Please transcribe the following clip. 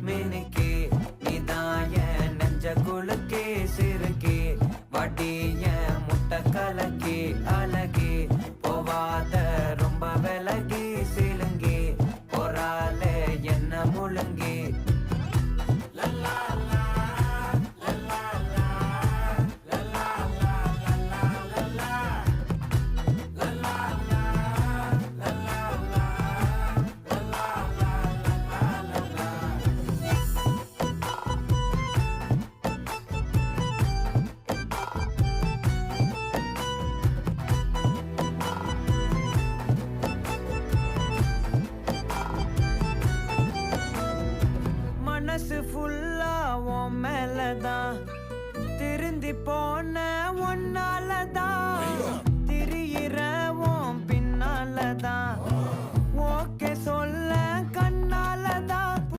மினுக்கே நீதான் என் நெஞ்ச குலுக்கே சிறுக்கே வடிய முட்டை கலக்கே அழகே போவாத ரொம்ப விலகி சிலுங்கி போறாலே என்ன முழுங்கி மனசு ஃபுல்லா உன் மேலதான் திருந்தி போன ஒன்னாலதான் திரியிற உன் பின்னாலதான்